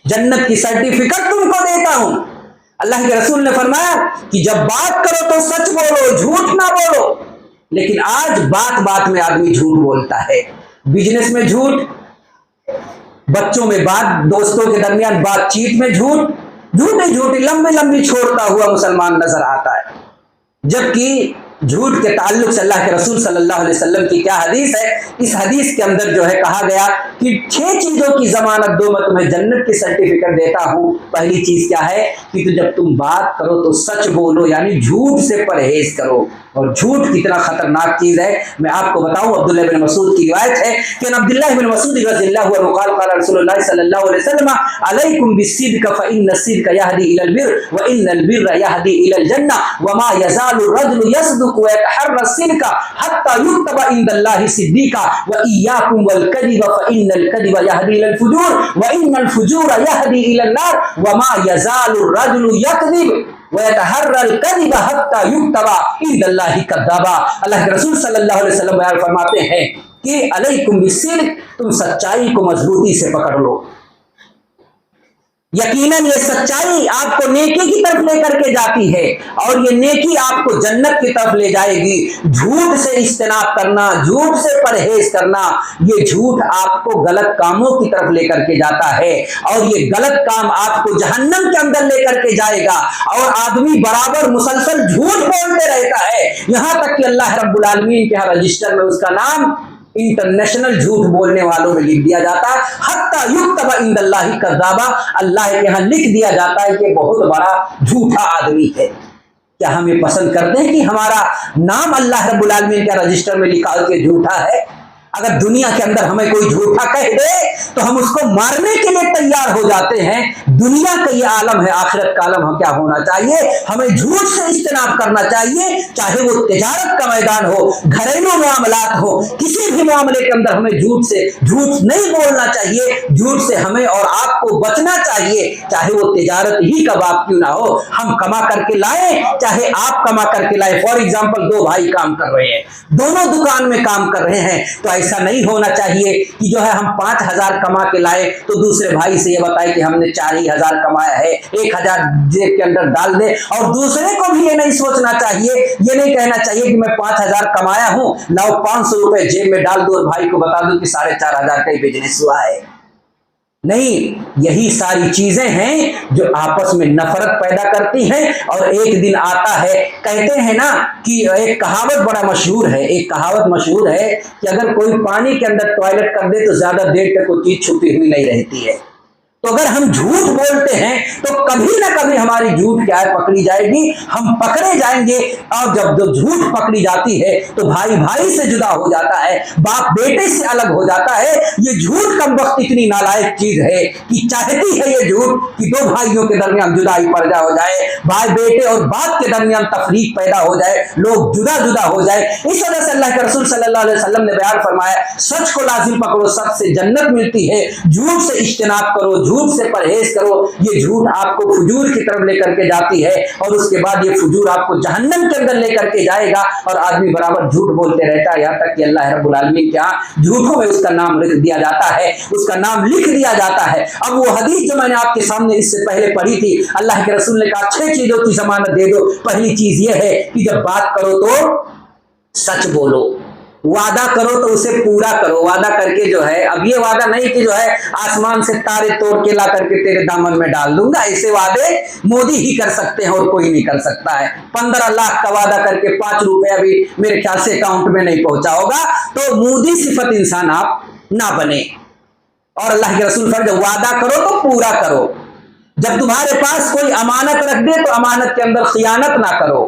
جنت کی سرٹیفکیٹ تم کو دیتا ہوں. اللہ کے رسول نے فرمایا کہ جب بات کرو تو سچ بولو، جھوٹ نہ بولو. لیکن آج بات میں آدمی جھوٹ بولتا ہے، بزنس میں جھوٹ، بچوں میں بات، دوستوں کے درمیان بات چیت میں جھوٹی لمبی چھوڑتا ہوا مسلمان نظر آتا ہے. جبکہ جھوٹ کے تعلق سے اللہ کے رسول صلی اللہ علیہ وسلم کی کیا حدیث ہے؟ اس حدیث کے اندر جو ہے کہا گیا کہ 6 چیزوں کی ضمانت دو، میں تمہیں جنت کی سرٹیفکیٹ دیتا ہوں. پہلی چیز کیا ہے کہ جب تم بات کرو تو سچ بولو، یعنی جھوٹ سے پرہیز کرو. اور جھوٹ کتنا خطرناک چیز ہے میں آپ کو بتاؤں. عبداللہ بن مسعود کی روایت ہے کہ عبداللہ بن مسعود رضی اللہ عنہ قال قال رسول اللہ صلی اللہ علیہ وسلم علیکم بالصدق فإن الصدق يهدي إلى البر وإن البر يهدي إلى الجنة وما يزال الرجل يصدق ويتحرى الصدق حتى يكتب عند الله صديقا وإياكم والكذب فإن الكذب يهدي إلى الفجور وإن الفجور يهدي إلى النار وما يزال الرجل يكذب وَيَتَحَرَّى الْكَذِبَ حَتَّى يُكْتَبَ عِندَ اللَّهِ كَذَّابًا. اللہ کے رسول صلی اللہ علیہ وسلم بیان فرماتے ہیں کہ علیکم بالصدق، تم سچائی کو مضبوطی سے پکڑ لو. یقیناً یہ سچائی آپ کو نیکی کی طرف لے کر کے جاتی ہے اور یہ نیکی آپ کو جنت کی طرف لے جائے گی. جھوٹ سے اجتناب کرنا، جھوٹ سے پرہیز کرنا، یہ جھوٹ آپ کو غلط کاموں کی طرف لے کر کے جاتا ہے اور یہ غلط کام آپ کو جہنم کے اندر لے کر کے جائے گا. اور آدمی برابر مسلسل جھوٹ بولتے رہتا ہے یہاں تک کہ اللہ رب العالمین کے رجسٹر میں اس کا نام انٹرنیشنل جھوٹ بولنے والوں میں لکھ دیا جاتا ہے. حتیٰ یکتب عند اللہ کذابا، اللہ کے یہاں لکھ دیا جاتا ہے کہ بہت بڑا جھوٹا آدمی ہے. کیا ہم یہ پسند کرتے ہیں کہ ہمارا نام اللہ رب العالمین کے رجسٹر میں لکھا ہو کہ جھوٹا ہے؟ اگر دنیا کے اندر ہمیں کوئی جھوٹا کہہ دے تو ہم اس کو مارنے کے لیے تیار ہو جاتے ہیں. دنیا کا یہ عالم ہے، آخرت کا عالم کیا ہونا چاہیے؟ ہمیں جھوٹ سے اجتناب کرنا چاہیے، چاہے وہ تجارت کا میدان ہو، گھریلو معاملات ہو، کسی بھی معاملے کے اندر ہمیں جھوٹ نہیں بولنا چاہیے. جھوٹ سے ہمیں اور آپ کو بچنا چاہیے، چاہے وہ تجارت ہی کا باب کیوں نہ ہو. ہم کما کر کے لائیں، چاہے آپ کما کر کے لائیں. فار ایگزامپل 2 بھائی کام کر رہے ہیں، دونوں دکان میں کام کر رہے ہیں، تو ایسا نہیں ہونا چاہیے کہ جو ہے ہم 5,000 کما کے لائے تو دوسرے بھائی سے یہ بتائے کہ ہم نے 4,000 کمایا ہے، 1,000 جیب کے اندر ڈال دے. اور دوسرے کو بھی یہ نہیں سوچنا چاہیے، یہ نہیں کہنا چاہیے کہ میں 5,000 کمایا ہوں، لاؤ 500 روپے جیب میں ڈال دو اور بھائی کو بتا دوں کہ 4,500 کا ہی بزنس ہوا ہے. نہیں، یہی ساری چیزیں ہیں جو آپس میں نفرت پیدا کرتی ہیں. اور ایک دن آتا ہے، کہتے ہیں نا کہ ایک کہاوت بڑا مشہور ہے، کہ اگر کوئی پانی کے اندر ٹوائلٹ کر دے تو زیادہ دیر تک وہ چیز چھپی ہوئی نہیں رہتی ہے. تو اگر ہم جھوٹ بولتے ہیں تو کبھی نہ کبھی ہماری جھوٹ کیا ہے پکڑی جائے گی، ہم پکڑے جائیں گے. اور جب جھوٹ پکڑی جاتی ہے تو بھائی سے جدا ہو جاتا ہے، باپ بیٹے سے الگ ہو جاتا ہے. یہ جھوٹ کم وقت اتنی نالائق چیز ہے کہ چاہتی ہے یہ جھوٹ کہ 2 بھائیوں کے درمیان جدائی پردہ ہو جائے، بھائی بیٹے اور باپ کے درمیان تفریق پیدا ہو جائے، لوگ جدا ہو جائے. اس وجہ سے اللہ کے رسول صلی اللہ علیہ وسلم نے بیان فرمایا سچ کو لازم پکڑو، سچ سے جنت ملتی ہے. جھوٹ سے اجتناب کرو، جھوٹ سے پرہیز کرو. یہ جھوٹ آپ کو فجور کی طرف لے کر کے جاتی ہے اور اس کے بعد یہ فجور آپ کو جہنم کے اندر لے کر کے جائے گا. اور آدمی برابر جھوٹ بولتے رہتا ہے یہاں تک کہ اللہ رب العالمین کے ہاں جھوٹوں میں اس کا نام لکھ دیا جاتا ہے، اس کا نام لکھ دیا جاتا ہے. اب وہ حدیث جو میں نے آپ کے سامنے اس سے پہلے پڑھی تھی، اللہ کے رسول نے کہا 6 چیزوں کی ضمانت دے دو. پہلی چیز یہ ہے کہ جب بات کرو تو سچ بولو، وعدہ کرو تو اسے پورا کرو. وعدہ کر کے جو ہے، اب یہ وعدہ نہیں کہ جو ہے آسمان سے تارے توڑ کے لا کر کے تیرے دامن میں ڈال دوں گا، ایسے وعدے مودی ہی کر سکتے ہیں اور کوئی نہیں کر سکتا ہے. 15 لاکھ کا وعدہ کر کے 5 روپیہ بھی میرے خیال سے اکاؤنٹ میں نہیں پہنچا ہوگا. تو مودی صفت انسان آپ نہ بنے. اور اللہ کے رسول فرماتے جب وعدہ کرو تو پورا کرو، جب تمہارے پاس کوئی امانت رکھ دے تو امانت کے اندر خیانت نہ کرو،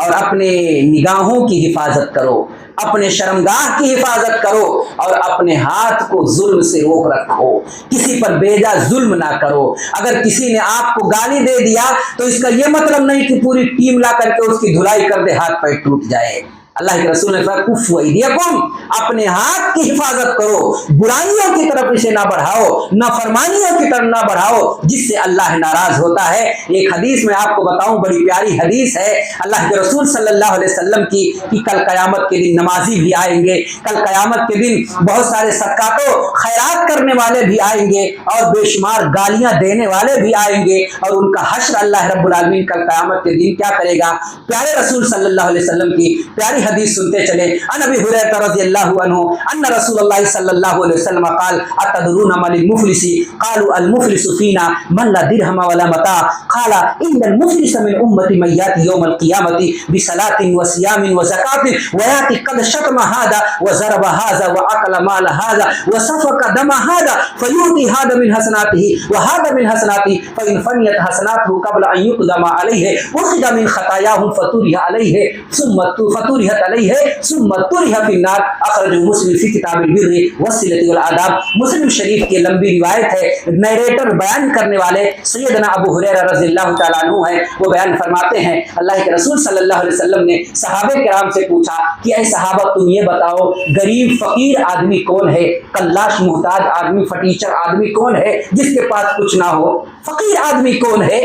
اور اپنے نگاہوں کی حفاظت کرو، اپنے شرمگاہ کی حفاظت کرو، اور اپنے ہاتھ کو ظلم سے روک رکھو، کسی پر بیجا ظلم نہ کرو۔ اگر کسی نے آپ کو گالی دے دیا تو اس کا یہ مطلب نہیں کہ پوری ٹیم لا کر کے اس کی دھلائی کر دے، ہاتھ پیر ٹوٹ جائے۔ اللہ کے رسول نے فرمایا کفوا ایدیکم، اپنے ہاتھ کی حفاظت کرو، برائیوں کی طرف اسے نہ بڑھاؤ، نافرمانیوں کی طرف نہ بڑھاؤ جس سے اللہ ناراض ہوتا ہے۔ ایک حدیث میں آپ کو بتاؤں، بڑی پیاری حدیث ہے اللہ کے رسول صلی اللہ علیہ وسلم کی، کہ کل قیامت کے دن نمازی بھی آئیں گے، کل قیامت کے دن بہت سارے صدقات و خیرات کرنے والے بھی آئیں گے، اور بے شمار گالیاں دینے والے بھی آئیں گے، اور ان کا حشر اللہ رب العالمین کل قیامت کے دن کیا کرے گا؟ پیارے رسول صلی اللہ علیہ وسلم کی پیاری حدیث سنتے چلے۔ عن ابی ہریرہ رضی اللہ عنہ ان رسول اللہ صلی اللہ علیہ وسلم قال اتدرون من المفلس قالوا المفلس فينا من لا درهم ولا متاع قال ان المفلس من امتي من ياتي يوم القيامه بصلاه وصيام وزكاه وياتي قد شتم هذا وضرب هذا واكل مال هذا وسفك دم هذا فيؤتي هذا من حسناته وهذا من حسناته فان فنيت حسناته قبل ان يقدم عليه اخذ من خطاياهم فطرح عليه ثم فطرحت عليه ثم طرح في النار۔ اخرجہ مسلم فی کتاب البر والصلۃ والآداب۔ مسلم شریف کی لمبی روایت ہے، نیریٹر بیان کرنے والے سیدنا ابو ہریرہ رضی اللہ تعالیٰ عنہ ہیں، وہ بیان فرماتے ہیں اللہ کے رسول صلی اللہ علیہ وسلم نے صحابہ کرام سے پوچھا کہ اے صحابہ تم یہ بتاؤ غریب فقیر آدمی کون ہے؟ کلاش محتاج آدمی، فٹیچر آدمی کون ہے جس کے پاس کچھ نہ ہو؟ فقیر آدمی کون ہے؟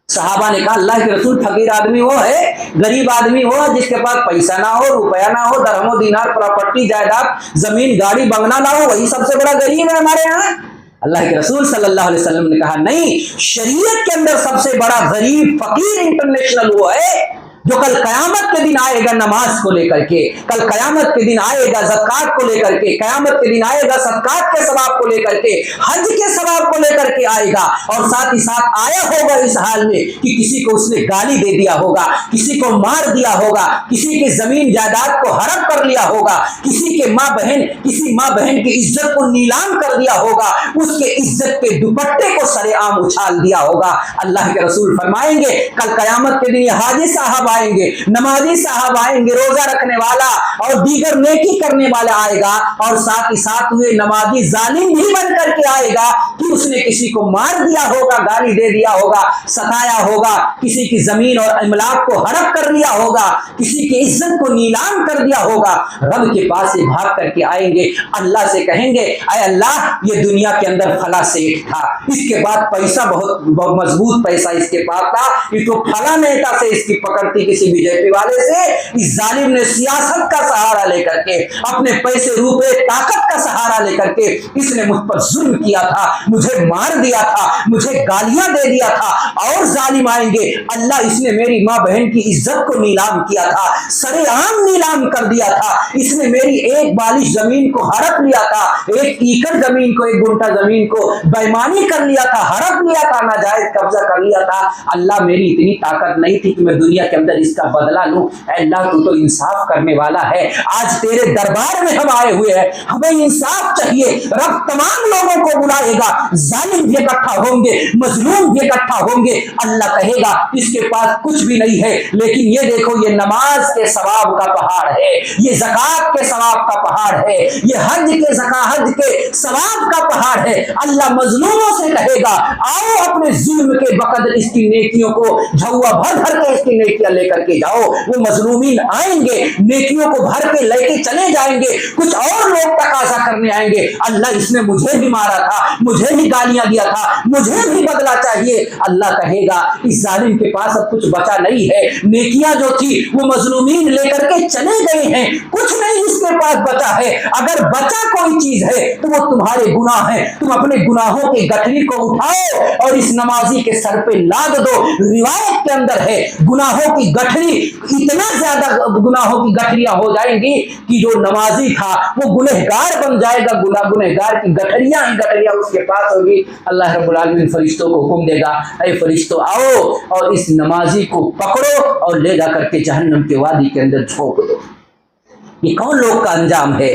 صحابہ نے کہا اللہ کے رسول فقیر آدمی وہ ہے، غریب آدمی وہ جس کے پاس پیسہ نہ ہو، روپیہ نہ ہو، درہم و دینار پراپرٹی جائیداد زمین گاڑی بنگلہ نہ ہو، وہی سب سے بڑا غریب ہے ہمارے یہاں۔ اللہ کے رسول صلی اللہ علیہ وسلم نے کہا نہیں، شریعت کے اندر سب سے بڑا غریب فقیر انٹرنیشنل وہ ہے جو کل قیامت کے دن آئے گا نماز کو لے کر کے، کل قیامت کے دن آئے گا زکوٰۃ کو لے کر کے، قیامت کے دن آئے گا صدقات کے ثواب کو لے کر کے، حج کے ثواب کو لے کر کے آئے گا، اور ساتھ ہی ساتھ آیا ہوگا اس حال میں کہ کسی کو اس نے گالی دے دیا ہوگا، کسی کو مار دیا ہوگا، کسی کی زمین جائیداد کو ہڑپ کر لیا ہوگا، کسی ماں بہن کی عزت کو نیلام کر دیا ہوگا، اس کے عزت کے دوپٹے کو سرے عام اچھال دیا ہوگا۔ اللہ کے رسول فرمائیں گے کل قیامت کے دن یہ حاجی صاحب آئیں گے، نمازی صاحب آئیں گے، روزہ رکھنے والا اور دیگر نیکی کرنے والا آئے گا، اور ساتھ ہی ساتھ ہوئے نمازی ظالم بھی بن کر کے آئے گا کہ اس نے کسی کو مار دیا ہوگا، گالی دے دیا ہوگا، ستایا ہوگا، کسی کی زمین اور املاک کو ہڑپ کر لیا ہوگا، کسی کی عزت کو نیلام کر دیا ہوگا۔ رب کے پاس سے بھاگ کر کے آئیں گے، اللہ سے کہیں گے اے اللہ یہ دنیا کے اندر فلاں سیٹ تھا، اس کے بعد پیسہ بہت مضبوط پیسہ اس کے پاس تھا، یہ تو فلاں نیتا سے اس کی پکڑتی کسی بی جے پی والے سے، اس ظالم نے سیاست کا سہارا لے کر کے، اپنے پیسے روپے طاقت کا سہارا لے کر کے اس نے مجھ پر ظلم کیا تھا، مجھے مار دیا تھا، مجھے گالیاں دے دیا تھا، اور ظالم آئیں گے اللہ اس نے میری ماں بہن کی عزت کو نیلام کیا تھا، سرے عام نیلام کر دیا تھا، اس نے میری ایک بالش زمین کو ہڑپ لیا تھا، ایک ایکڑ زمین کو، ایک گنٹا زمین کو بےمانی کر لیا تھا، ہڑپ لیا تھا، ناجائز قبضہ کر لیا تھا۔ اللہ میری اتنی طاقت نہیں تھی کہ میں دنیا کے اندر اس کا بدلہ لوں، اے اللہ تو تو انصاف کرنے والا ہے، آج تیرے دربار میں ہم آئے ہوئے ہیں، ہمیں انصاف چاہیے۔ رب تمام لوگوں کو بلائے گا، ظالم بھی اکٹھا ہوں گے، مظلوم بھی اکٹھا ہوں گے، اللہ کہے گا اس کے پاس کچھ بھی نہیں ہے، لیکن یہ دیکھو یہ نماز کے ثواب کا پہاڑ ہے، یہ زکوٰۃ کے ثواب کا پہاڑ ہے، یہ حج کے ثواب کا پہاڑ ہے۔ اللہ مظلوموں سے کہے گا آؤ اپنے ظلم کے بقدر اس کی نیکیوں کو جھوا بھر بھر کے اس کی نیکیاں لے کر کے جاؤ۔ وہ مظلومین آئیں گے، نیکیوں کو بھر کے لے کے چلے جائیں گے، کچھ اور لوگ تقاضا کرنے آئیں گے اللہ اس نے مجھے بھی مارا تھا، مجھے بھی گالیاں دیا تھا، مجھے بھی بدلہ چاہیے۔ اللہ کہے گا اس ظالم کے پاس اب کچھ بچا نہیں ہے، نیکیاں جو تھی وہ مظلومین لے کر کے چلے گئے ہیں، کچھ نہیں اس کے پاس بچا ہے، اگر بچا کوئی چیز ہے تو وہ تمہارے گناہ ہیں، تم اپنے گناہوں کے گٹھری کو اٹھاؤ اور اس نمازی کے سر پہ لاد دو۔ روایت کے اندر ہے گناہوں کی گٹھری، اتنا زیادہ گناہوں کی گٹھریاں ہو جائیں گی کہ جو نمازی تھا وہ گنہگار بن جائے گا، گنہگار کی گٹھریاں ہی گٹھریاں اس کے پاس ہوگی۔ اللہ رب العالمین فرشتوں کو حکم دے گا اے فرشتوں آؤ اور اس نمازی کو پکڑو اور لے جا کر کے جہنم کے وادی کے اندر جھونک دو۔ یہ کون لوگ کا انجام ہے؟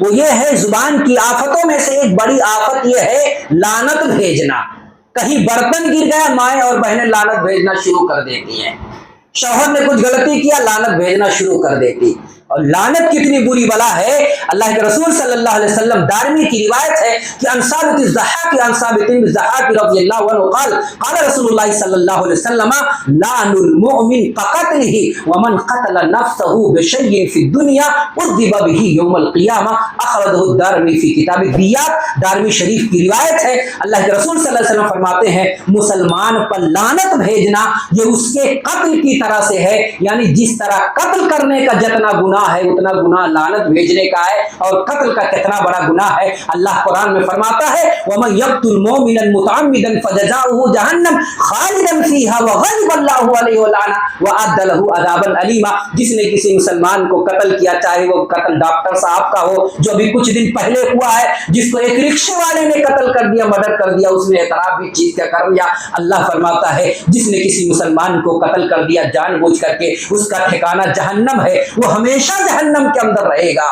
وہ یہ ہے زبان کی آفتوں میں سے ایک بڑی آفت یہ ہے لعنت بھیجنا. کہیں برتن گر گیا مائیں اور بہنیں لعنت بھیجنا شروع کر دیتی ہیں. شوہر نے کچھ غلطی کیا لعنت بھیجنا شروع کر دیتی. اور لعنت کتنی بری بلا ہے. اللہ کے رسول صلی اللہ علیہ وسلم دارمی کی روایت ہے کہ عن ثابت الضحاک عن ثابت الضحاک رضی اللہ عنہ قال قال رسول اللہ صلی اللہ علیہ وسلم لعن المؤمن كقتله ومن قتل نفسه بشيء في الدنيا عذب به يوم القيامة اخرجه الدارمی فی کتاب الدیات. دارمی شریف کی روایت ہے. اللہ کے رسول صلی اللہ علیہ وسلم فرماتے ہیں مسلمان پر لعنت بھیجنا یہ اس کے قتل کی طرح سے ہے. یعنی جس طرح قتل کرنے کا جتنا گناہ ہے اتنا گناہ لعنت بھیجنے کا ہے. اور قتل کا کتنا بڑا گناہ ہے. اللہ قرآن میں فرماتا ہے وَمَن يَقْتُلْ مُؤْمِنًا مُتَعَمِّدًا فَجَزَاؤُهُ جَهَنَّمُ خَالِدًا فِيهَا وَغَضِبَ اللَّهُ عَلَيْهِ وَلَعَنَهُ وَأَعَدَّ لَهُ عَذَابًا أَلِيمًا. جس نے کسی مسلمان کو قتل کیا چاہے وہ قتل ڈاکٹر صاحب کا ہو جو ابھی کچھ دن پہلے ہوا ہے جس کو ایک رکشے والے نے قتل کر دیا مرڈر کر دیا اس نے اعتراف بھی چیز کا کر لیا. اللہ فرماتا ہے جس نے کسی مسلمان کو قتل کر دیا جان بوجھ کر کے اس کا ٹھکانہ جہنم ہے. وہ ہمیشہ جہنم کے اندر رہے گا.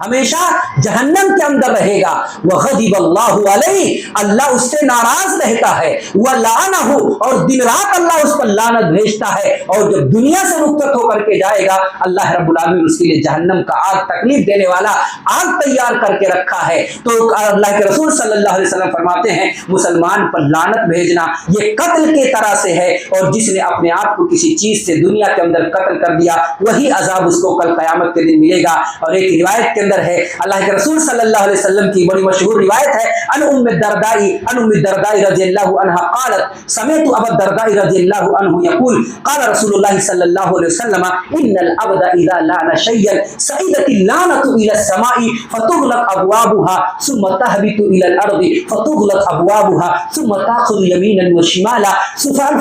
ہمیشہ جہنم کے اندر رہے گا. وغضب اللہ علیہ اللہ اس سے ناراض رہتا ہے. ولعنہ اور دن رات اللہ اس پر لعنت بھیجتا ہے. اور جب دنیا سے رخصت ہو کر کے جائے گا اللہ رب العالمین اس کے لیے جہنم کا آگ تکلیف دینے والا آگ تیار کر کے رکھا ہے. تو اللہ کے رسول صلی اللہ علیہ وسلم فرماتے ہیں مسلمان پر لعنت بھیجنا یہ قتل کے طرح سے ہے. اور جس نے اپنے آپ کو کسی چیز سے دنیا کے اندر قتل کر دیا وہی عذاب اس کو کل قیامت کے دن ملے گا. اور ایک روایت کے ہے اللہ کے رسول صلی اللہ علیہ وسلم کی بڑی مشہور روایت ہے ان ام الدرداء رضی اللہ عنہا قالت سمعت ابا الدرداء رضی اللہ عنہ یقول قال رسول اللہ صلی اللہ علیہ وسلم ان العبد اذا لعن شيئا صعدت اللعنة الى السماء فتغلق ابوابها ثم تهبط الى الارض فتغلق ابوابها ثم تاخذ يمينا وشمالا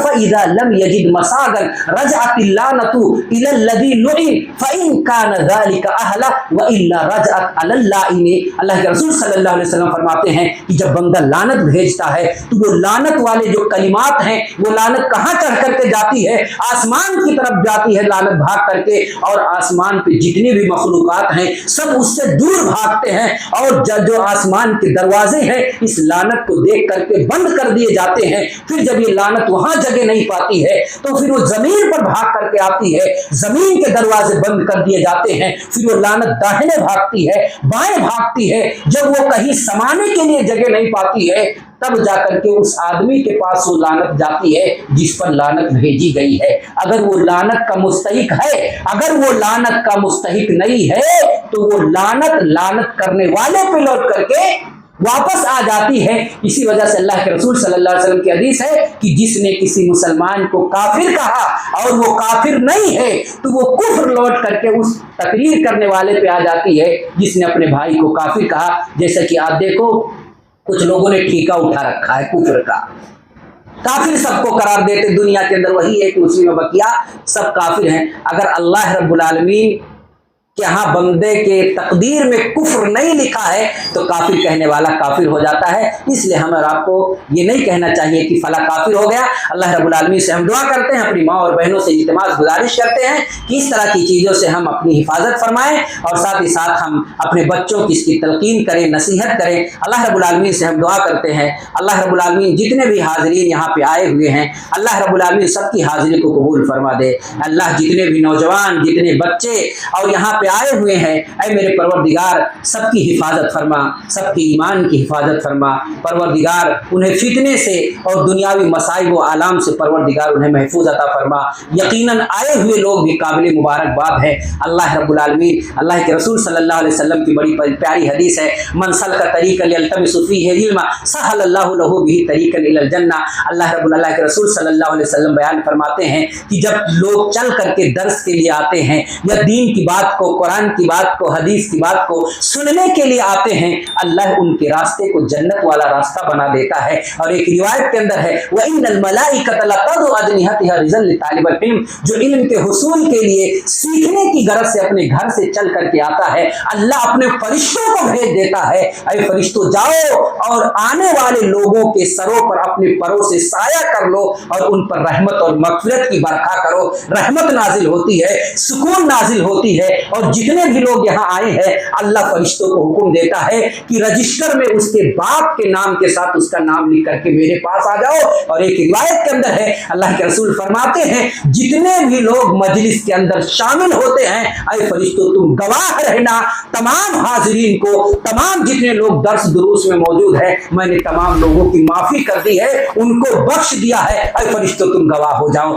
فاذا لم يجد مساغا رجعت اللعنة الى الذي لعن فان كان ذلك اهلا والا اللہ کے رسول صلی اللہ علیہ وسلم فرماتے ہیں کہ جب بندہ لعنت بھیجتا ہے تو وہ لعنت والے جو کلمات ہیں وہ لعنت کہاں چڑھ کر کے جاتی ہے آسمان کی طرف جاتی ہے لعنت بھاگ کر کے. اور آسمان پہ جتنے بھی مخلوقات ہیں سب اس سے دور بھاگتے ہیں. اور جو آسمان کے دروازے ہیں اس لعنت کو دیکھ کر کے بند کر دیے جاتے ہیں. پھر جب یہ لعنت وہاں جگہ نہیں پاتی ہے تو پھر وہ زمین پر بھاگ کر کے آتی ہے. زمین کے دروازے بند کر دیے جاتے ہیں. پھر وہ لعنت داہنے بھاگتی ہے بائیں بھاگتی ہے. جب وہ کہیں سمانے کے لیے جگہ نہیں پاتی ہے تب جا کر کے اس آدمی کے پاس وہ لعنت جاتی ہے جس پر لعنت بھیجی گئی ہے. اگر وہ لعنت کا مستحق ہے اگر وہ لعنت کا مستحق نہیں ہے تو وہ لعنت کرنے والے پہ لوٹ کر کے واپس آ جاتی ہے. اسی وجہ سے اللہ کے رسول صلی اللہ علیہ وسلم کی حدیث ہے کہ جس نے کسی مسلمان کو کافر کہا اور وہ کافر نہیں ہے تو وہ کفر لوٹ کر کے اس تقریر کرنے والے پہ آ جاتی ہے جس نے اپنے بھائی کو کافر کہا. جیسا کہ آپ دیکھو کچھ لوگوں نے ٹھیکہ اٹھا رکھا ہے کفر کا. کافر سب کو قرار دیتے دنیا کے اندر وہی ایک مسلم بقیہ سب کافر ہیں. اگر اللہ رب العالمین کہ ہاں بندے کے تقدیر میں کفر نہیں لکھا ہے تو کافر کہنے والا کافر ہو جاتا ہے. اس لیے ہمیں آپ کو یہ نہیں کہنا چاہیے کہ فلاں کافر ہو گیا. اللہ رب العالمین سے ہم دعا کرتے ہیں اپنی ماں اور بہنوں سے التماس گزارش کرتے ہیں کہ اس طرح کی چیزوں سے ہم اپنی حفاظت فرمائیں اور ساتھ ہی ساتھ ہم اپنے بچوں کی اس کی تلقین کریں نصیحت کریں. اللہ رب العالمین سے ہم دعا کرتے ہیں اللہ رب العالمین جتنے بھی حاضرین یہاں پہ آئے ہوئے ہیں اللہ رب العالمین سب کی حاضری کو قبول فرما دے. اللہ جتنے بھی نوجوان جتنے بچے اور یہاں پہ آئے ہوئے ہیں اے میرے پروردگار سب کی حفاظت فرما سب کی ایمان کی حفاظت فرما. پروردگار انہیں فتنے سے اور دنیاوی مصائب و آلام سے پروردگار انہیں محفوظ عطا فرما. یقیناً آئے ہوئے لوگ بھی قابل مبارکباد ہے. اللہ رب العالمین اللہ کے رسول صلی اللہ علیہ وسلم کی بڑی پیاری حدیث ہے من سلک طریقا یلتمس فیہ علما سہل اللہ لہ بہ طریقا الی الجنہ. اللہ کے رسول صلی اللہ علیہ وسلم بیان فرماتے ہیں کہ جب لوگ چل کر کے درس کے لیے آتے ہیں یا دین کی بات کو قرآن کی بات کو حدیث کی بات کو سننے کے لیے آتے ہیں اللہ ان کے راستے کو جنت والا راستہ بنا دیتا ہے. اور ایک روایت کے اندر ہے وَإِنَّ الْمَلَائِكَةَ لَتَضُعُ أَجْنِحَتَهَا رِزًا لِطَالِبِ الْعِلْمِ جو علم کے حصول کے لیے سیکھنے کی غرض سے اپنے گھر سے چل کر کے آتا ہے اللہ اپنے فرشتوں کو بھیج دیتا ہے اے فرشتوں جاؤ اور آنے والے لوگوں کے سروں پر اپنے پروں سے سایہ کر لو اور ان پر رحمت اور مغفرت کی برکھا کرو. رحمت نازل ہوتی ہے سکون نازل ہوتی ہے اور اور جتنے بھی لوگ یہاں آئے ہیں اللہ فرشتوں کو حکم دیتا ہے کہ رجسٹر میں اس کے باپ کے نام کے ساتھ اس کا نام لکھ کر کے میرے پاس آ جاؤ. اور ایک روایت کے اندر ہے اللہ کے رسول فرماتے ہیں جتنے بھی لوگ مجلس کے اندر شامل ہوتے ہیں اے فرشتوں تم گواہ رہنا تمام حاضرین کو, تمام جتنے لوگ درس دروس میں موجود ہیں میں نے تمام لوگوں کی معافی کر دی ہے, ان کو بخش دیا ہے, اے فرشتوں تم گواہ ہو جاؤ.